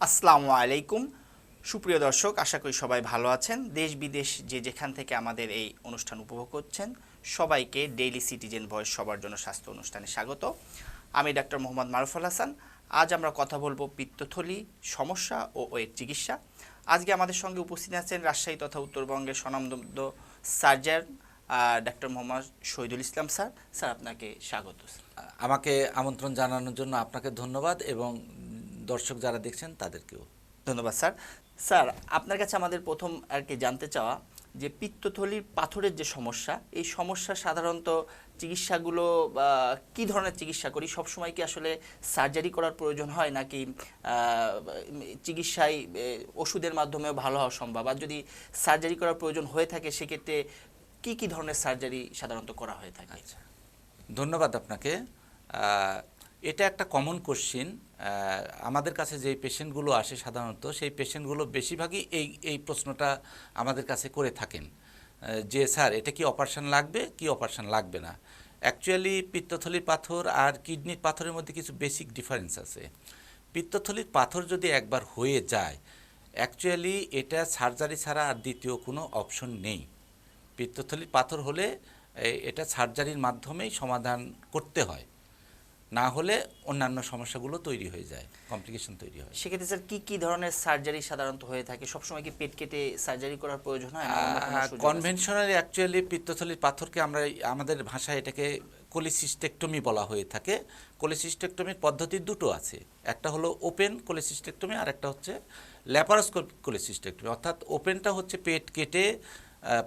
আসসালামু আলাইকুম সুপ্রিয় দর্শক, আশা করি সবাই ভালো আছেন। দেশ বিদেশ যে যেখান থেকে আমাদের এই অনুষ্ঠান উপভোগ করছেন সবাইকে ডেইলি সিটিজেন ভয়েস সবার জন্য স্বাস্থ্য অনুষ্ঠানে স্বাগত। আমি ডাক্তার মোহাম্মদ মারুফুল হাসান। আজ আমরা কথা বলবো পিত্তথলি সমস্যা ও এর চিকিৎসা। আজকে আমাদের সঙ্গে উপস্থিত আছেন রাজশাহী তথা উত্তরবঙ্গের স্বনামধন্য surgeon doctor Mohammad Shahidul Islam sir. Sir, আপনাকে স্বাগত। আমাকে আমন্ত্রণ জানানোর জন্য আপনাকে ধন্যবাদ এবং দর্শক যারা দেখছেন তাদেরকেও ধন্যবাদ স্যার। স্যার, আপনার কাছে আমাদের প্রথম আর কি জানতে চাওয়া যে পিত্তথলির পাথরের যে সমস্যা, এই সমস্যা সাধারণত চিকিৎসাগুলো কি ধরনের চিকিৎসা করি? সবসময় কি আসলে সার্জারি করার প্রয়োজন হয়, নাকি চিকিৎসায় ওষুধের মাধ্যমেও ভালো হওয়া সম্ভব? আর যদি সার্জারি করার প্রয়োজন হয়ে থাকে সেক্ষেত্রে কি কি ধরনের সার্জারি সাধারণত করা হয়ে থাকে? আচ্ছা, ধন্যবাদ আপনাকে। এটা একটা কমন কোশ্চিন। আমাদের কাছে যে পেশেন্টগুলো আসে সাধারণত সেই পেশেন্টগুলো বেশিরভাগই এই প্রশ্নটা আমাদের কাছে করে থাকেন যে স্যার এটা কি অপারেশন লাগবে কি অপারেশন লাগবে না। অ্যাকচুয়ালি পিত্তথলির পাথর আর কিডনির পাথরের মধ্যে কিছু বেসিক ডিফারেন্স আছে। পিত্তথলির পাথর যদি একবার হয়ে যায় অ্যাকচুয়ালি এটা সার্জারি ছাড়া আর দ্বিতীয় কোনো অপশন নেই। পিত্তথলির পাথর হলে এটা সার্জারির মাধ্যমেই সমাধান করতে হয়, না হলে অন্যান্য সমস্যাগুলো তৈরি হয়ে যায়, কমপ্লিকেশন তৈরি হয়। সেক্ষেত্রে স্যার কি কি ধরনের সার্জারি সাধারণত হয়ে থাকে? সবসময় কি পেট কেটে সার্জারি করার প্রয়োজন হয়, না অন্য কোনো সুযোগ আছে? কনভেনশনালি অ্যাকচুয়ালি পিত্তথলির পাথরকে আমরা আমাদের ভাষায় এটাকে কোলিসিস্টেক্টমি বলা হয়ে থাকে। কোলিসিস্টেক্টমির পদ্ধতি দুটো আছে, একটা হলো ওপেন কোলিসিস্টেক্টমি আর একটা হচ্ছে ল্যাপারোস্কোপিক কোলিসিস্টেক্টমি। অর্থাৎ ওপেনটা হচ্ছে পেট কেটে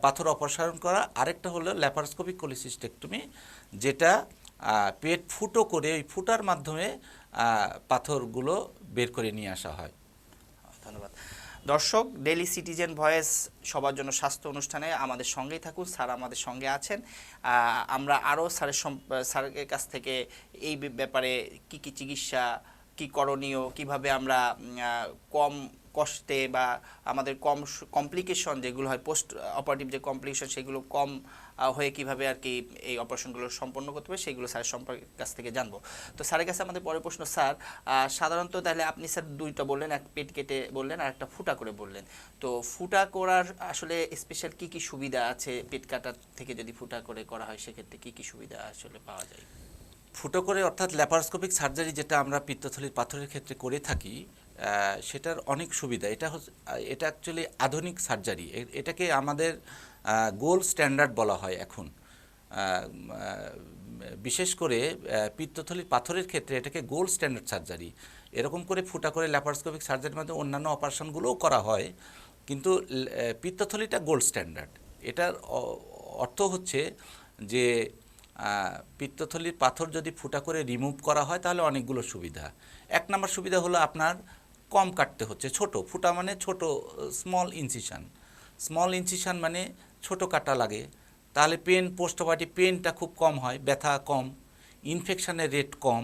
পাথর অপসারণ করা, আরেকটা হলো ল্যাপারোস্কোপিক কোলিসিস্টেক্টমি, যেটা পেট ফুটো করে ওই ফুটার মাধ্যমে পাথরগুলো বের করে নিয়ে আসা হয়। ধন্যবাদ। দর্শক, ডেইলি সিটিজেন ভয়েস সবার জন্য স্বাস্থ্য অনুষ্ঠানে আমাদের সঙ্গেই থাকুন। স্যার আমাদের সঙ্গে আছেন। আমরা আরও স্যারের কাছ থেকে এই ব্যাপারে কি কি চিকিৎসা, কি করণীয়, কিভাবে আমরা কম কষ্টে বা আমাদের কম কমপ্লিকেশন যেগুলো হয়, পোস্ট অপারেটিভ যে কমপ্লিকেশন সেগুলো কম হয়ে কিভাবে আর কি এই অপারেশনগুলো সম্পন্ন করতে হবে সেগুলো স্যারের কাছ থেকে জানবো। তো স্যারের কাছে আমাদের পরের প্রশ্ন, স্যার সাধারণত তাহলে আপনি স্যার দুইটা বললেন, এক পেট কেটে বললেন আর একটা ফুটা করে বললেন। তো ফুটা করার আসলে স্পেশাল কি কি সুবিধা আছে? পেট কাটার থেকে যদি ফুটা করে করা হয় সেক্ষেত্রে কি কি সুবিধা আসলে পাওয়া যায়? ফুটো করে অর্থাৎ ল্যাপারোস্কোপিক সার্জারি যেটা আমরা পিত্তথলির পাথরের ক্ষেত্রে করে থাকি, সেটার অনেক সুবিধা। এটা অ্যাকচুয়ালি আধুনিক সার্জারি। এটাকে আমাদের গোল্ড স্ট্যান্ডার্ড বলা হয় এখন। বিশেষ করে পিত্তথলির পাথরের ক্ষেত্রে এটাকে গোল্ড স্ট্যান্ডার্ড সার্জারি। এরকম করে ফুটা করে ল্যাপারোস্কোপিক সার্জারির মাধ্যমে অন্যান্য অপারেশনগুলোও করা হয়, কিন্তু পিত্তথলিটা গোল্ড স্ট্যান্ডার্ড। এটার অর্থ হচ্ছে যে পিত্তথলির পাথর যদি ফুটা করে রিমুভ করা হয় তাহলে অনেকগুলো সুবিধা। এক নম্বর সুবিধা হলো আপনার কম কাটতে হচ্ছে। ছোট ফুটা মানে ছোট, স্মল ইনসিশন মানে ছোট কাটা লাগে, তাহলে পোস্ট অপারেটিভ পেনটা খুব কম হয়, ব্যথা কম, ইনফেকশনের রেট কম,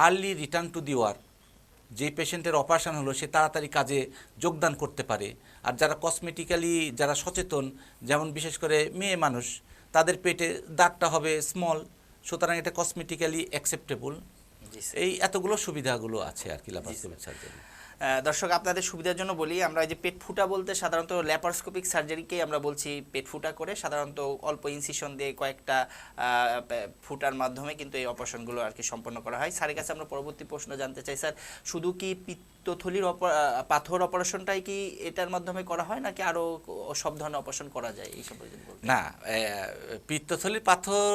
early return to the work. যে পেশেন্টের অপারেশন হলো সে তাড়াতাড়ি কাজে যোগদান করতে পারে। আর যারা কসমেটিক্যালি যারা সচেতন, যেমন বিশেষ করে মেয়ে মানুষ, তাদের পেটে দাগটা হবে স্মল, সুতরাং এটা কসমেটিক্যালি অ্যাকসেপ্টেবল। এই এতগুলো সুবিধাগুলো আছে আর কি ল্যাপারোস্কোপিক সার্জারি। দর্শক, আপনাদের সুবিধার জন্য বলি, আমরা যে পেট ফুটা বলতে সাধারণত ল্যাপারোস্কোপিক সার্জারিকেই আমরা বলছি পেট ফুটা করে। সাধারণত অল্প ইনসিশন দিয়ে কয়েকটা ফুটার মাধ্যমে কিন্তু এই অপারেশনগুলো আর কি সম্পন্ন করা হয়। স্যারের কাছে আমরা পরবর্তী প্রশ্ন জানতে চাই, স্যার শুধু কি পিত্তথলির পাথর অপারেশনটাই কি এটার মাধ্যমে করা হয়, নাকি আরও সব ধরনের অপারেশন করা যায় এই সম্পর্কে? না, পিত্তথলির পাথর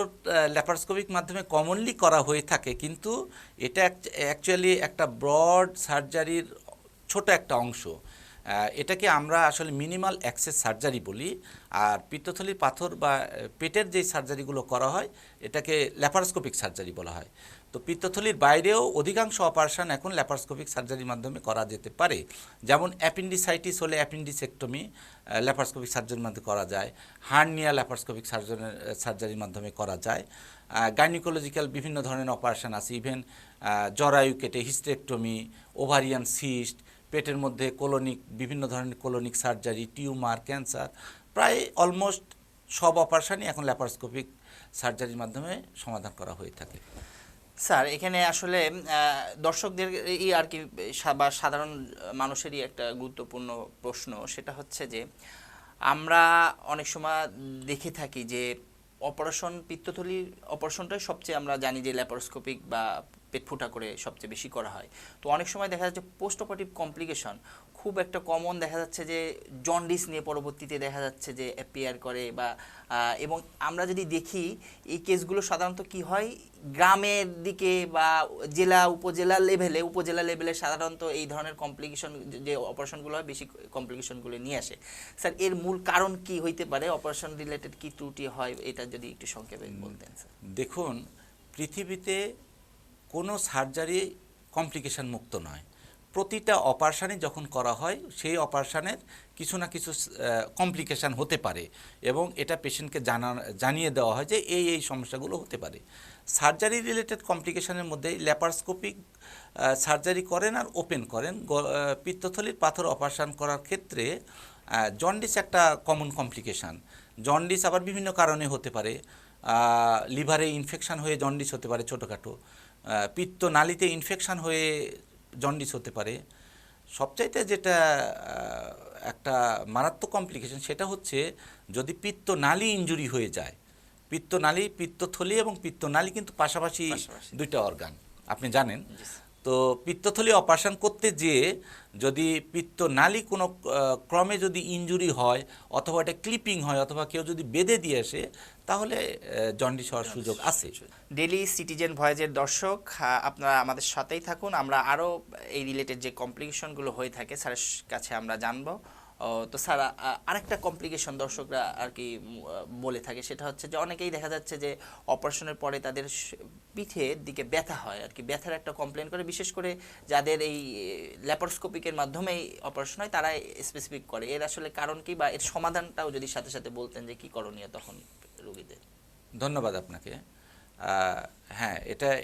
ল্যাপারোস্কোপিক মাধ্যমে কমনলি করা হয়ে থাকে, কিন্তু এটা অ্যাকচুয়ালি একটা ব্রড সার্জারির ছোট একটা অংশ। এটাকে আমরা আসলে মিনিমাল অ্যাক্সেস সার্জারি বলি। আর পিত্তথলির পাথর বা পেটের যেই সার্জারিগুলো করা হয় এটাকে ল্যাপারোস্কোপিক সার্জারি বলা হয়। তো পিত্তথলির বাইরেও অধিকাংশ অপারেশন এখন ল্যাপারোস্কোপিক সার্জারির মাধ্যমে করা যেতে পারে। যেমন অ্যাপেন্ডিসাইটিস হলে অ্যাপেন্ডিসেক্টমি ল্যাপারোস্কোপিক সার্জারির মাধ্যমে করা যায়, হার্নিয়া ল্যাপারোস্কোপিক সার্জারির মাধ্যমে করা যায়। গাইনিকোলজিক্যাল বিভিন্ন ধরনের অপারেশন আছে, ইভেন জরায়ু কেটে হিস্টেরেক্টমি, ওভারিয়ান সিস্ট, পেটের মধ্যে বিভিন্ন ধরনের কোলনিক সার্জারি, টিউমার, ক্যান্সার, প্রায় অলমোস্ট সব অপারেশনই এখন ল্যাপারোস্কোপিক সার্জারির মাধ্যমে সমাধান করা হয়ে থাকে। স্যার এখানে আসলে দর্শকদের আর কি বা সাধারণ মানুষেরই একটা গুরুত্বপূর্ণ প্রশ্ন, সেটা হচ্ছে যে আমরা অনেক সময় দেখে থাকি যে অপারেশন, পিত্তথলির অপারেশনটাই সবচেয়ে আমরা জানি যে ল্যাপারোস্কোপিক বা পেট ফুটা করে সবচেয়ে বেশি করা হয়। তো অনেক সময় দেখা যাচ্ছে পোস্ট অপারেটিভ কমপ্লিকেশন খুব একটা কমন দেখা যাচ্ছে, যে জন্ডিস নিয়ে পরবর্তীতে দেখা যাচ্ছে যে অ্যাপিয়ার করে বা এবং আমরা যদি দেখি এই কেসগুলো সাধারণত কি হয় গ্রামের দিকে বা জেলা উপজেলা লেভেলে সাধারণত এই ধরনের কমপ্লিকেশন যে অপারেশনগুলো হয় বেশি কমপ্লিকেশনগুলো নিয়ে আসে। স্যার এর মূল কারণ কি হইতে পারে, অপারেশন রিলেটেড কি ত্রুটি হয়, এটা যদি একটু সংক্ষেপে বলতেন স্যার। দেখুন, পৃথিবীতে কোনো সার্জারি কমপ্লিকেশন মুক্ত নয়। প্রতিটা অপারেশানই যখন করা হয় সেই অপারেশানের কিছু না কিছু কমপ্লিকেশান হতে পারে এবং এটা পেশেন্টকে জানিয়ে দেওয়া হয় যে এই সমস্যাগুলো হতে পারে। সার্জারি রিলেটেড কমপ্লিকেশানের মধ্যে ল্যাপারোস্কোপিক সার্জারি করেন আর ওপেন করেন। পিত্তথলির পাথর অপারেশান করার ক্ষেত্রে জন্ডিস একটা কমন কমপ্লিকেশান। জন্ডিস আবার বিভিন্ন কারণে হতে পারে। লিভারে ইনফেকশান হয়ে জন্ডিস হতে পারে ছোটোখাটো, পিত্তনালীতে ইনফেকশান হয়ে জন্ডিস হতে পারে। সবচাইতে যেটা একটা মারাত্মক কমপ্লিকেশন সেটা হচ্ছে যদি পিত্তনালী ইনজুরি হয়ে যায়। পিত্তথলি এবং পিত্তনালী কিন্তু পাশাপাশি দুইটা অর্গান, আপনি জানেন। তো পিত্তথলি অপারেশন করতে যেয়ে যদি পিত্তনালী কোনো ক্রমে যদি ইনজুরি হয় অথবা এটা ক্লিপিং হয় অথবা কেউ যদি বেঁধে দিয়ে আসে তাহলে জন্ডিস হওয়ার সুযোগ আছে। ডেলি সিটিজেন ভয়েজের দর্শক, আপনারা আমাদের সাথেই থাকুন। আমরা আরও এই রিলেটেড যে কমপ্লিকেশনগুলো হয়ে থাকে স্যারের কাছে আমরা জানবো। তো স্যার আরেকটা কমপ্লিকেশন দর্শকরা আর কি বলে থাকে, সেটা হচ্ছে যে অনেকেই দেখা যাচ্ছে যে অপারেশনের পরে তাদের পিঠের দিকে ব্যথা হয় আর কি, ব্যথার একটা কমপ্লেন করে, বিশেষ করে যাদের এই ল্যাপারোস্কোপিকের মাধ্যমে অপারেশন হয় তারা স্পেসিফিক করে। এর আসলে কারণ কি বা এর সমাধানটাও যদি সাথে সাথে বলতেন যে কি করণীয় তখন রোগীদের। ধন্যবাদ আপনাকে। হ্যাঁ,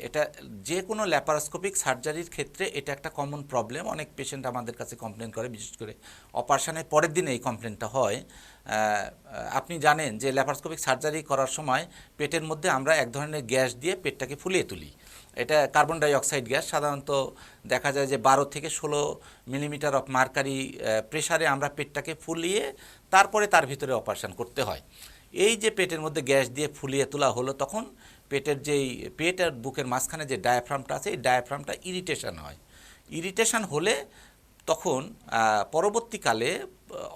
এটা যে কোনো ল্যাপারোস্কোপিক সার্জারির ক্ষেত্রে এটা একটা কমন প্রবলেম। অনেক পেশেন্ট আমাদের কাছে কমপ্লেন করে, বিশেষ করে অপারেশনের পরের দিনে এই কমপ্লেনটা হয়। আপনি জানেন যে ল্যাপারোস্কোপিক সার্জারি করার সময় পেটের মধ্যে আমরা এক ধরনের গ্যাস দিয়ে পেটটাকে ফুলিয়ে তুলি। এটা কার্বন ডাই অক্সাইড গ্যাস। সাধারণত দেখা যায় যে 12 থেকে 16 মিলিমিটার অফ মার্কারি প্রেসারে আমরা পেটটাকে ফুলিয়ে তারপরে তার ভিতরে অপারেশন করতে হয়। এই যে পেটের মধ্যে গ্যাস দিয়ে ফুলিয়ে তোলা হলো, তখন পেটের পেট আর বুকের মাঝখানে যে ডায়াফ্রামটা আছে এই ডায়াফ্রামটা ইরিটেশন হয়। ইরিটেশন হলে তখন পরবর্তীকালে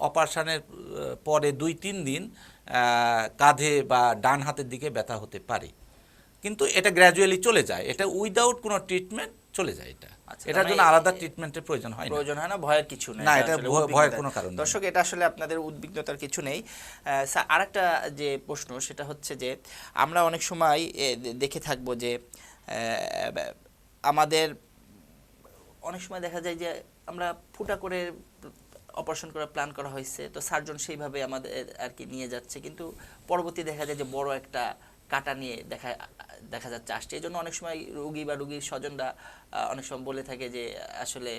অপারেশনের পরে 2-3 দিন কাঁধে বা ডান হাতের দিকে ব্যথা হতে পারে, কিন্তু এটা গ্র্যাজুয়ালি চলে যায়। এটা উইদাউট কোনো ট্রিটমেন্ট চলে যায়। এটার জন্য আলাদা ট্রিটমেন্টের প্রয়োজন হয় না, ভয়ের কিছু নেই। না, এটা ভয়ের কোনো কারণ নেই। দর্শক, এটা আসলে আপনাদের উদ্বিগ্নতার কিছু নেই। স্যার আরেকটা যে প্রশ্ন সেটা হচ্ছে যে আমরা অনেক সময় দেখে থাকবো যে আমাদের অনেক সময় দেখা যায় যে আমরা ফুটা করে অপারেশন করার প্ল্যান করা হয়েছে, তো সার্জন সেইভাবে আমাদের আর কি নিয়ে যাচ্ছে, কিন্তু পরবর্তী দেখা যায় যে বড় একটা কাটা নিয়ে দেখা যাচ্ছে আসছে। এই জন্য অনেক সময় রোগী বা রোগীর স্বজনরা অনেক সময় বলে থাকে যে আসলে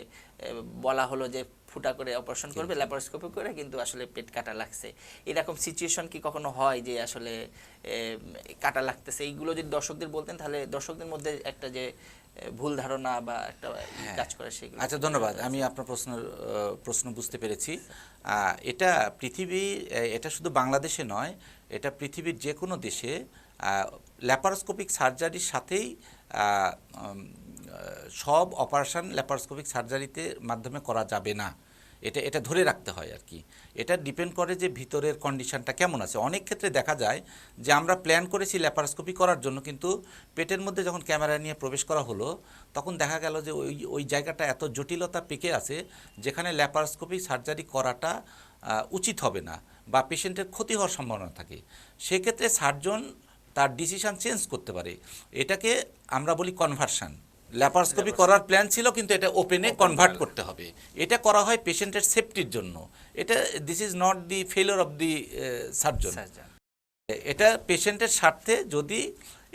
বলা হলো যে ফুটা করে অপারেশন করবে ল্যাপারোস্কোপি করে, কিন্তু আসলে পেট কাটা লাগছে। এরকম সিচুয়েশন কি কখনো হয় যে আসলে কাটা লাগতেছে? এইগুলো যদি দর্শকদের বলতেন তাহলে দর্শকদের মধ্যে একটা যে ভুল ধারণা বা একটা কাজ করে সেগুলো। আচ্ছা, ধন্যবাদ। আমি আপনার প্রশ্ন বুঝতে পেরেছি। এটা শুধু বাংলাদেশে নয়, এটা পৃথিবীর যে কোনো দেশে ল্যাপারোস্কোপিক সার্জারির সাথেই সব অপারেশন ল্যাপারোস্কোপিক সার্জারিতে মাধ্যমে করা যাবে না। এটা ধরে রাখতে হয় আর কি। এটা ডিপেন্ড করে যে ভিতরের কন্ডিশনটা কেমন আছে। অনেক ক্ষেত্রে দেখা যায় যে আমরা প্ল্যান করেছি ল্যাপারোস্কোপি করার জন্য, কিন্তু পেটের মধ্যে যখন ক্যামেরা নিয়ে প্রবেশ করা হলো তখন দেখা গেল যে ওই জায়গাটা এত জটিলতা পেকে আছে যেখানে ল্যাপারোস্কোপি সার্জারি করাটা উচিত হবে না বা পেশেন্টের ক্ষতি হওয়ার সম্ভাবনা থাকে। সেক্ষেত্রে সার্জন তার ডিসিশন চেঞ্জ করতে পারে। এটাকে আমরা বলি কনভার্সন। ল্যাপারোস্কোপি করার প্ল্যান ছিল কিন্তু এটা ওপেনে কনভার্ট করতে হবে। এটা করা হয় পেশেন্টের সেফটির জন্য। This is not the failure of the surgeon. এটা পেশেন্টের স্বার্থে, যদি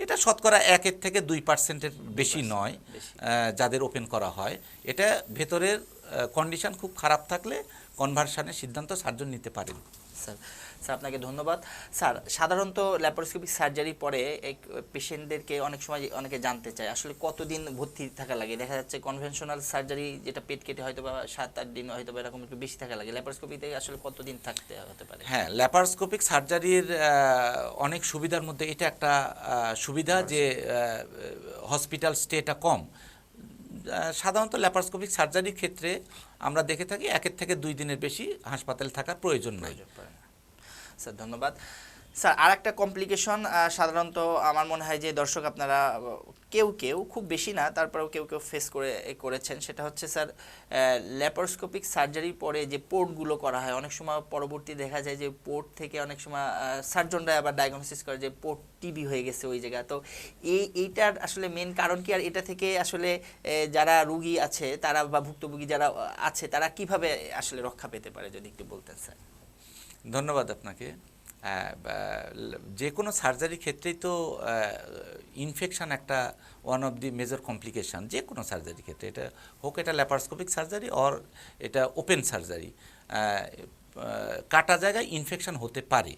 এটা শতকরা 1 থেকে 2% বেশি নয় যাদের ওপেন করা হয়। এটা ভেতরের কন্ডিশন খুব খারাপ থাকলে কনভার্সনের সিদ্ধান্ত সার্জন নিতে পারেন। স্যার স্যার আপনাকে ধন্যবাদ। স্যার সাধারণত ল্যাপারোস্কোপিক সার্জারি পরে পেশেন্টদেরকে অনেক সময় অনেকে জানতে চায় আসলে কতদিন ভর্তি থাকা লাগে। দেখা যাচ্ছে কনভেনশনাল সার্জারি যেটা পেট কেটে হয়তো বা 7-8 দিন হয়তো বা এরকম একটু বেশি থাকা লাগে, ল্যাপারোস্কোপিতে আসলে কতদিন থাকতে হতে পারে? হ্যাঁ, ল্যাপারোস্কোপিক সার্জারির অনেক সুবিধার মধ্যে এটা একটা সুবিধা যে হসপিটাল স্টেটা কম। সাধারণত ল্যাপারোস্কোপিক সার্জারির ক্ষেত্রে আমরা দেখে থাকি 1 থেকে 2 দিনের বেশি হাসপাতালে থাকার প্রয়োজন নাই। স্যার ধন্যবাদ। স্যার আর একটা কমপ্লিকেশন সাধারণত আমার মনে হয় যে দর্শক আপনারা কেউ কেউ, খুব বেশি না তারপরেও কেউ কেউ ফেস করেছেন, সেটা হচ্ছে স্যার ল্যাপারোস্কোপিক সার্জারির পরে যে পোর্টগুলো করা হয় অনেক সময় পরবর্তী দেখা যায় যে পোর্ট থেকে অনেক সময় সার্জনরা আবার ডায়াগনোসিস করে যে পোর্ট টিবি হয়ে গেছে ওই জায়গায়। তো এইটার আসলে মেন কারণ কি, আর এটা থেকে আসলে যারা রুগী আছে তারা বা ভুক্তভোগী যারা আছে তারা কিভাবে আসলে রক্ষা পেতে পারে যদি একটু বলতেন স্যার। ধন্যবাদ আপনাকে। যে কোনো সার্জারি ক্ষেত্রেই তো ইনফেকশন একটা one of the major complication, যে কোনো সার্জারি ক্ষেত্রে, এটা হোক এটা ল্যাপারোস্কোপিক সার্জারি অর এটা ওপেন সার্জারি, কাটা জায়গায় ইনফেকশন হতে পারে।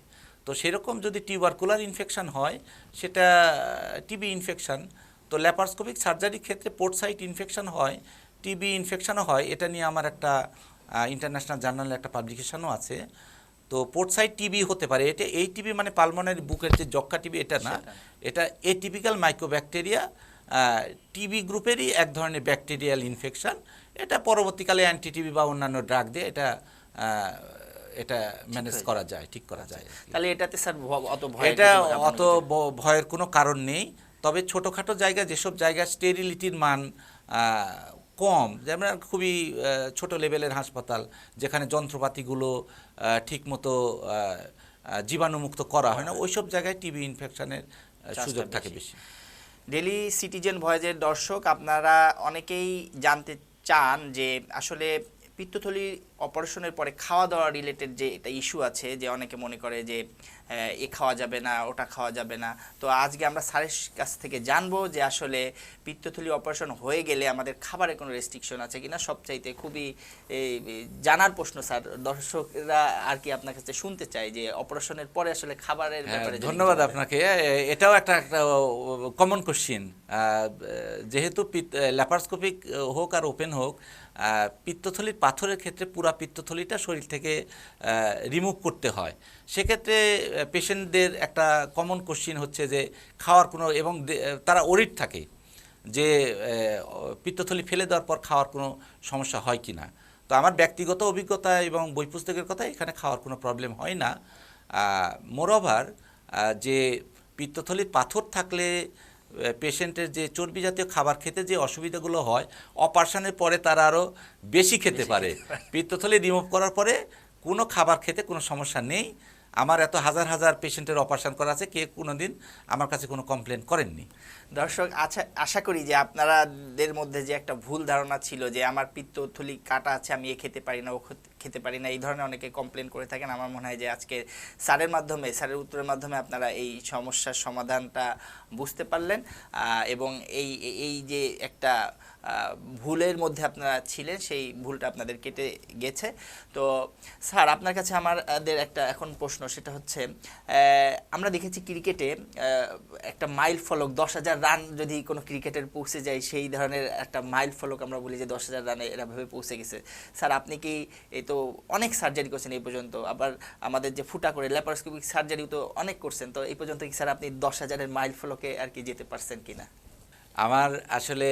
তো সেরকম যদি টিউবারকুলার ইনফেকশন হয় সেটা টিবি ইনফেকশন। তো ল্যাপারোস্কোপিক সার্জারির ক্ষেত্রে পোর্ট সাইট ইনফেকশন হয়, টিবি ইনফেকশনও হয়। এটা নিয়ে আমার একটা ইন্টারন্যাশনাল জার্নালে একটা পাবলিকেশনও আছে। তো পোর্ট সাইড টিবি হতে পারে। এটা এই টিবি মানে পালমোনারি বুকের যে যক্ষ্মা টিবি এটা না, এটা এটিপিক্যাল মাইক্রোব্যাকটেরিয়া টিবি গ্রুপেরই এক ধরনের ব্যাকটেরিয়াল ইনফেকশন। এটা পরবর্তীকালে অ্যান্টিটিবি বা অন্যান্য ড্রাগ দিয়ে এটা ম্যানেজ করা যায়, ঠিক করা যায়। তাহলে এটাতে স্যার এটা অত ভয়ের কোনো কারণ নেই। তবে ছোটোখাটো জায়গায়, যেসব জায়গায় স্টেরিলিটির মান কম, যেমন খুবই ছোট লেভেলের হাসপাতাল যেখানে যন্ত্রপাতিগুলো ঠিকমতো জীবাণুমুক্ত করা হয় না, ওইসব জায়গায় টিবি ইনফেকশনের সুযোগ থাকে বেশি। ডেইলি সিটিজেন ভয়েসের দর্শক আপনারা অনেকেই জানতে চান যে আসলে পিত্তথলি অপারেশনের পরে খাওয়া দাওয়া রিলেটেড যে একটা ইস্যু আছে, যে অনেকে মনে করে যে এ খাওয়া যাবে না, ওটা খাওয়া যাবে না। তো আজকে আমরা স্যারের কাছ থেকে জানবো যে আসলে পিত্তথলি অপারেশন হয়ে গেলে আমাদের খাবারে কোনো রেস্ট্রিকশন আছে কিনা। সবচাইতে খুবই জানার প্রশ্ন স্যার, দর্শকরা আর কি আপনার কাছে শুনতে চাই যে অপারেশনের পরে আসলে খাবারের ব্যাপারে। ধন্যবাদ আপনাকে। এটাও একটা কমন কোশ্চিন। যেহেতু ল্যাপারোস্কোপিক হোক আর ওপেন হোক, পিত্তথলির পাথরের ক্ষেত্রে পুরা পিত্তথলিটা শরীর থেকে রিমুভ করতে হয়। সেক্ষেত্রে পেশেন্টদের একটা কমন কোশ্চিন হচ্ছে যে খাওয়ার কোনো, এবং তারা ওরিড থাকে যে পিত্তথলি ফেলে দেওয়ার পর খাওয়ার কোনো সমস্যা হয় কি না। তো আমার ব্যক্তিগত অভিজ্ঞতা এবং বই পুস্তকের কথা, এখানে খাওয়ার কোনো প্রবলেম হয় না। মোরওভার যে পিত্তথলির পাথর থাকলে পেশেন্টের যে চর্বি জাতীয় খাবার খেতে যে অসুবিধাগুলো হয়, অপারেশনের পরে তারা আরও বেশি খেতে পারে। পিত্তথলি রিমুভ করার পরে কোনো খাবার খেতে কোনো সমস্যা নেই। আমার এত হাজার হাজার পেশেন্টের অপারেশন করা আছে, কে কোনো দিন আমার কাছে কোনো কমপ্লেন করেননি। দর্শক আশা করি যে আপনাদের মধ্যে যে একটা ভুল ধারণা ছিল যে আমার পিত্তথলি কাটা আছে, আমি এ খেতে পারি না, ও খেতে পারি না, এই ধরনের অনেকে কমপ্লেন করে থাকেন। আমার মনে হয় যে আজকে স্যারের উত্তরের মাধ্যমে আপনারা এই সমস্যার সমাধানটা বুঝতে পারলেন, এবং এই যে একটা ভুলের মধ্যে আপনারা ছিলেন সেই ভুলটা আপনাদের কেটে গেছে। তো স্যার আপনার কাছে আমাদের একটা এখন প্রশ্ন, সেটা হচ্ছে আমরা দেখেছি ক্রিকেটে একটা মাইল ফলক 10,000 রান যদি কোনো ক্রিকেটের পৌঁছে যায়, সেই ধরনের একটা মাইল ফলক আমরা বলি যে 10,000 রানে এরাভাবে পৌঁছে গেছে। স্যার আপনি কি এই তো অনেক সার্জারি করছেন এই পর্যন্ত, আবার আমাদের যে ফুটা করে ল্যাপারোস্কোপিক সার্জারিও তো অনেক করছেন, তো এই পর্যন্ত কি স্যার আপনি 10,000-এর মাইল ফলকে আর কি যেতে পারছেন কিনা? আমার আসলে,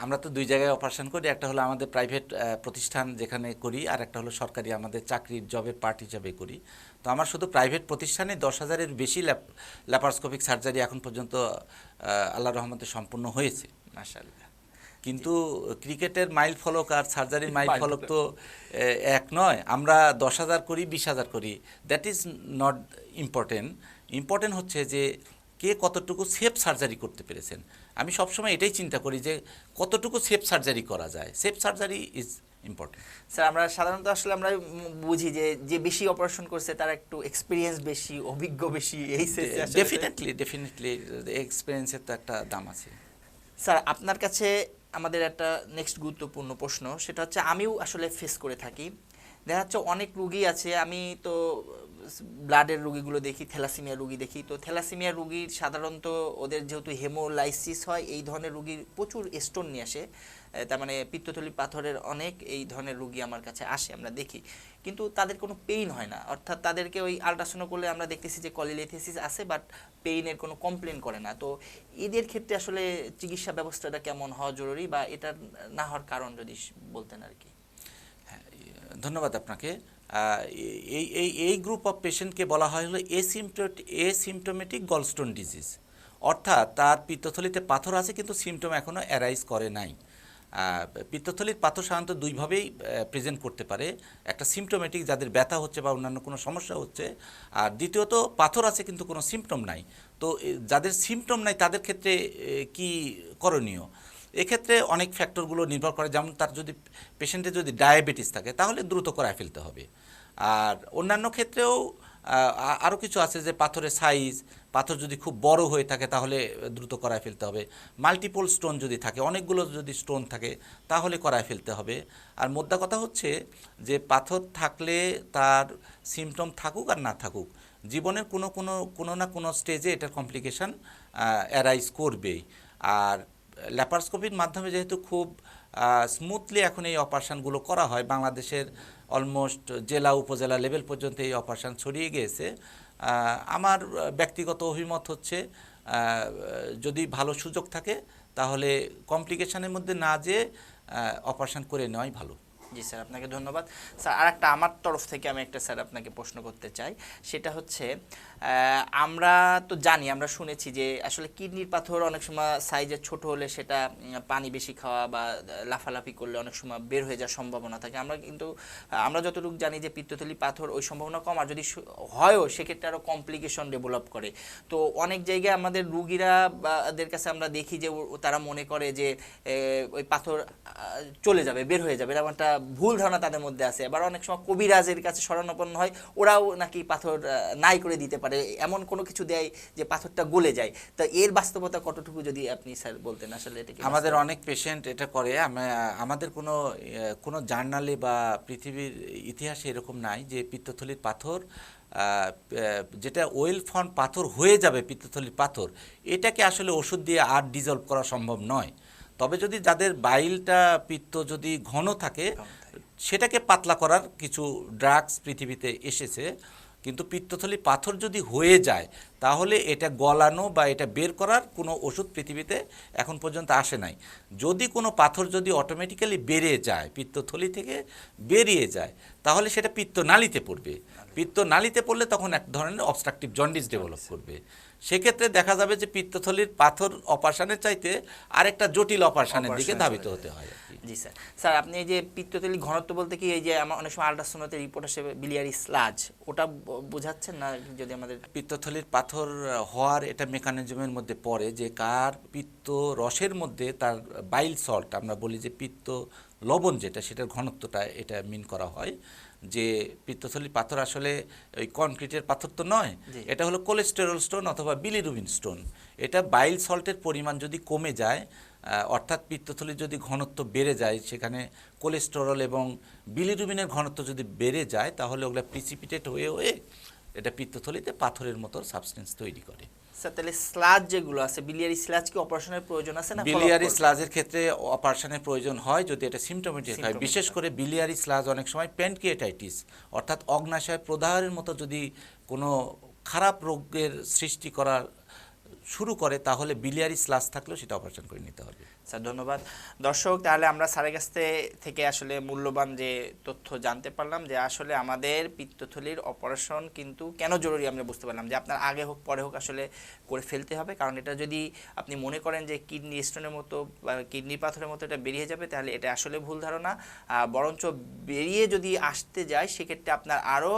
আমরা তো 2 জায়গায় অপারেশন করি, একটা হলো আমাদের প্রাইভেট প্রতিষ্ঠান যেখানে করি, আর একটা হলো সরকারি আমাদের চাকরির জবের পার্ট হিসাবে করি। তো আমার শুধু প্রাইভেট প্রতিষ্ঠানে 10,000-এর বেশি ল্যাপারোস্কোপিক সার্জারি এখন পর্যন্ত আল্লাহর রহমতে সম্পূর্ণ হয়েছে, মাশাআল্লাহ। কিন্তু ক্রিকেটের মাইল ফলক আর সার্জারির মাইল ফলক তো এক নয়। আমরা 10,000 করি, 20,000 করি, that is not important. Important হচ্ছে যে কে কতটুকু সেফ সার্জারি করতে পেরেছেন। আমি সবসময় এটাই চিন্তা করি যে কতটুকু সেফ সার্জারি করা যায়। Safe surgery is important. Sir আমরা সাধারণত আসলে আমরা বুঝি যে বেশি অপারেশন করছে তার একটু এক্সপিরিয়েন্স বেশি, অভিজ্ঞ বেশি, এই ডেফিনেটলি এক্সপিরিয়েন্সের তো একটা দাম আছে। স্যার আপনার কাছে আমাদের একটা নেক্সট গুরুত্বপূর্ণ প্রশ্ন, সেটা হচ্ছে আমিও আসলে ফেস করে থাকি দেখা যাচ্ছে অনেক রুগী আছে, আমি তো ব্লাডের রুগীগুলো দেখি, থ্যালাসেমিয়া রুগী দেখি, তো থ্যালাসেমিয়া রুগীর সাধারণত ওদের যেহেতু হেমোলাইসিস হয়, এই ধরনের রুগীর প্রচুর স্টোন নিয়ে আসে, তার মানে পিত্তথলি পাথরের অনেক এই ধরনের রুগী আমার কাছে আসে, আমরা দেখি, কিন্তু তাদের কোনো পেইন হয় না, অর্থাৎ তাদেরকে ওই আল্ট্রাসাউন্ড করলে আমরা দেখতেছি যে কলিলেথিসিস আছে, বাট পেইনের কোনো কমপ্লেন করে না। তো এদের ক্ষেত্রে আসলে চিকিৎসা ব্যবস্থাটা কেমন হওয়া জরুরি, বা এটা না হওয়ার কারণ যদি বলতেন আর কি। ধন্যবাদ আপনাকে। এই এই এই গ্রুপ অফ পেশেন্টকে বলা হয় হলো এসিমটোমেটিক গলস্টোন ডিজিজ, অর্থাৎ তার পিত্তথলিতে পাথর আছে কিন্তু সিমটম এখনও অ্যারাইজ করে নাই। পিত্তথলির পাথর সাধারণত দুইভাবেই প্রেজেন্ট করতে পারে, একটা সিমটোমেটিক যাদের ব্যথা হচ্ছে বা অন্যান্য কোনো সমস্যা হচ্ছে, আর দ্বিতীয়ত পাথর আছে কিন্তু কোনো সিমটম নাই। তো যাদের সিমটম নাই তাদের ক্ষেত্রে কি করণীয়? এক্ষেত্রে অনেক ফ্যাক্টরগুলো নির্ভর করে, যেমন তার যদি পেশেন্টের যদি ডায়াবেটিস থাকে তাহলে দ্রুত করায় ফেলতে হবে। আর অন্যান্য ক্ষেত্রেও আরও কিছু আছে, যে পাথরের সাইজ, পাথর যদি খুব বড় হয়ে থাকে তাহলে দ্রুত করায় ফেলতে হবে। মাল্টিপল স্টোন যদি থাকে, অনেকগুলো যদি স্টোন থাকে তাহলে করায় ফেলতে হবে। আর মোদ্দা কথা হচ্ছে যে পাথর থাকলে তার সিমটম থাকুক আর না থাকুক, জীবনের কোনো না কোনো স্টেজে এটার কমপ্লিকেশান অ্যারাইজ করবেই। আর ল্যাপারস্কোপির মাধ্যমে যেহেতু খুব স্মুথলি এখন এই অপারেশানগুলো করা হয়, বাংলাদেশের অলমোস্ট জেলা উপজেলা লেভেল পর্যন্ত এই অপারেশান ছড়িয়ে গিয়েছে, আমার ব্যক্তিগত অভিমত হচ্ছে যদি ভালো সুযোগ থাকে তাহলে কমপ্লিকেশানের মধ্যে না যেয়ে অপারেশান করে নেওয়াই ভালো। জি স্যার, আপনাকে ধন্যবাদ। স্যার আর একটা আমার তরফ থেকে আমি একটা স্যার আপনাকে প্রশ্ন করতে চাই, সেটা হচ্ছে আমরা তো জানি, আমরা শুনেছি যে আসলে কিডনির পাথর অনেক সময় সাইজে ছোট হলে সেটা পানি বেশি খাওয়া বা লাফালাফি করলে অনেক সময় বের হয়ে যাওয়ার সম্ভাবনা থাকে। আমরা কিন্তু আমরা যতটুকু জানি যে পিত্তথলি পাথর ওই সম্ভাবনা কম, আর যদি হয়ও সেক্ষেত্রে আরও কমপ্লিকেশন ডেভেলপ করে। তো অনেক জায়গায় আমাদের রুগীরা দের কাছে আমরা দেখি যে তারা মনে করে যে ওই পাথর চলে যাবে, বের হয়ে যাবে, এরকম একটা ভুল ধারণা তাদের মধ্যে আছে। আবার অনেক সময় কবিরাজের কাছে শরণাপন্ন হয়, ওরাও নাকি পাথর নাই করে দিতে পারে, এমন কোনো কিছু দেয় যে পাথরটা গলে যায়। তো এর বাস্তবতা কতটুকু যদি আপনি স্যার বলতেন, আসলে এটা কি? আমাদের অনেক পেশেন্ট এটা করে, আমাদের কোনো জার্নালে বা পৃথিবীর ইতিহাসে এরকম নাই যে পিত্তথলির পাথর যেটা ওয়েল ফর্ম পাথর হয়ে যাবে, পিত্তথলির পাথর এটাকে আসলে ওষুধ দিয়ে আর ডিজলভ করা সম্ভব নয়। তবে যদি যাদের বাইলটা পিত্ত যদি ঘন থাকে সেটাকে পাতলা করার কিছু ড্রাগস পৃথিবীতে এসেছে, কিন্তু পিত্তথলি পাথর যদি হয়ে যায় তাহলে এটা গলানো বা এটা বের করার কোনো ওষুধ পৃথিবীতে এখন পর্যন্ত আসে নাই। যদি কোনো পাথর যদি অটোমেটিক্যালি বেড়ে যায়, পিত্তথলি থেকে বেরিয়ে যায়, তাহলে সেটা পিত্তনালীতে পড়বে। পিত্তনালীতে পড়লে তখন এক ধরনের অবস্ট্রাকটিভ জন্ডিস ডেভেলপ করবে। সেক্ষেত্রে দেখা যাবে যে পিত্তথলির পাথর অপারেশনের চাইতে আরেকটা জটিল অপারেশনের দিকে ধাবিত হতে হয়। জি স্যার। স্যার আপনি এই যে পিত্তথলি ঘনত্ব বলতে কি, এই যে আমার অনেক সময় আল্ট্রাসাউন্ডে রিপোর্ট আসে বিলিয়ারি স্লাজ, ওটা বোঝাচ্ছেন না? যদি আমাদের পিত্তথলির পাথর হওয়ার এটা মেকানিজমের মধ্যে পড়ে যে কার পিত্ত রসের মধ্যে তার বাইল সল্ট, আমরা বলি যে পিত্ত লবণ যেটা, সেটার ঘনত্বটা এটা মিন করা হয়। যে পিত্তথলির পাথর আসলে ওই কনক্রিটের পাথর তো নয়, এটা হলো কোলেস্টেরল স্টোন অথবা বিলিরুবিন স্টোন। এটা বাইল সল্টের পরিমাণ যদি কমে যায়, অর্থাৎ পিত্তথলির যদি ঘনত্ব বেড়ে যায়, সেখানে কোলেস্টেরল এবং বিলিরুবিনের ঘনত্ব যদি বেড়ে যায়, তাহলে ওগুলো প্রিসিপিটেট হয়ে হয়ে এটা পিত্তথলিতে পাথরের মতো সাবস্টেন্স তৈরি করে। স্যার তাহলে স্লাজ যেগুলো আছে, বিলিয়ারি স্লাজ কি অপারেশনের প্রয়োজন আছে না? বিলিয়ারি স্লাজের ক্ষেত্রে অপারেশনের প্রয়োজন হয় যদি এটা সিমটোমেটিক হয়। বিশেষ করে বিলিয়ারি স্লাজ অনেক সময় প্যানক্রিয়েটাইটিস অর্থাৎ অগ্নাশয় প্রদাহের মতো যদি কোনো খারাপ রোগের সৃষ্টি করা শুরু করে, তাহলে বিলিয়ারি স্লাজ থাকলেও সেটা অপারেশন করে নিতে হবে। স্যার ধন্যবাদ। দর্শক, তাহলে আমরা স্যারের কাছ থেকে আসলে মূল্যবান যে তথ্য জানতে পারলাম, যে আসলে আমাদের পিত্তথলির অপারেশন কিন্তু কেন জরুরি আমরা বুঝতে পারলাম, যে আপনার আগে হোক পরে হোক আসলে করে ফেলতে হবে। কারণ এটা যদি আপনি মনে করেন যে কিডনি স্টোনের মতো বা কিডনি পাথরের মতো এটা বেরিয়ে যাবে, তাহলে এটা আসলে ভুল ধারণা। বরঞ্চ বেরিয়ে যদি আসতে যায় সেক্ষেত্রে আপনার আরও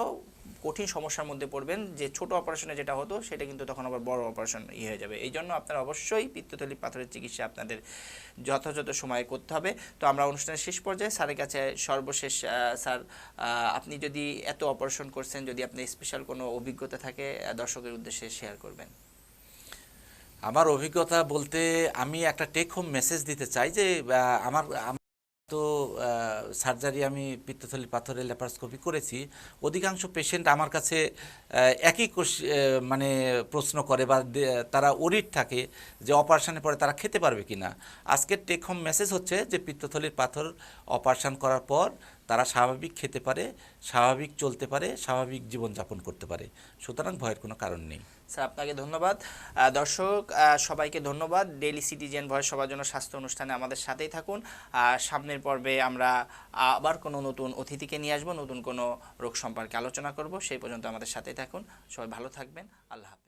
কঠিন সমস্যার মধ্যে পড়বেন, যে ছোট অপারেশনে যেটা হতো সেটা কিন্তু তখন আবার বড় অপারেশন হয়ে যাবে। এই জন্য আপনারা অবশ্যই পিত্তথলি পাথরের চিকিৎসা আপনাদের যথাযথ সময়ে করতে হবে। তো আমরা অনুষ্ঠানের শেষ পর্যায়ে স্যারের কাছে সর্বশেষ, স্যার আপনি যদি এত অপারেশন করছেন, যদি আপনি স্পেশাল কোনো অভিজ্ঞতা থাকে দর্শকের উদ্দেশ্যে শেয়ার করবেন। আমার অভিজ্ঞতা বলতে আমি একটা টেক হোম মেসেজ দিতে চাই যে আমার তো সার্জারি আমি পিত্তথলি পাথরের ল্যাপারোস্কোপি করেছি। অধিকাংশ পেশেন্ট আমার কাছে একই মানে প্রশ্ন করে বা তারা ওরিড থাকে যে অপারেশনের পরে তারা খেতে পারবে কিনা। আজকের টেক হোম মেসেজ হচ্ছে যে পিত্তথলির পাথর অপারেশন করার পর তারা স্বাভাবিক খেতে পারে, স্বাভাবিক চলতে পারে, স্বাভাবিক জীবনযাপন করতে পারে। সুতরাং ভয়ের কোনো কারণ নেই। স্যার আপনাকে ধন্যবাদ। দর্শক সবাইকে ধন্যবাদ। ডেইলি সিটিজেন ভয়েস সবার জন্য স্বাস্থ্য অনুষ্ঠানে আমাদের সাথেই থাকুন। আর সামনের পর্বে আমরা আবার কোনো নতুন অতিথিকে নিয়ে আসবো, নতুন কোনো রোগ সম্পর্কে আলোচনা করব। সেই পর্যন্ত আমাদের সাথেই থাকুন। সবাই ভালো থাকবেন। আল্লাহ হাফেজ।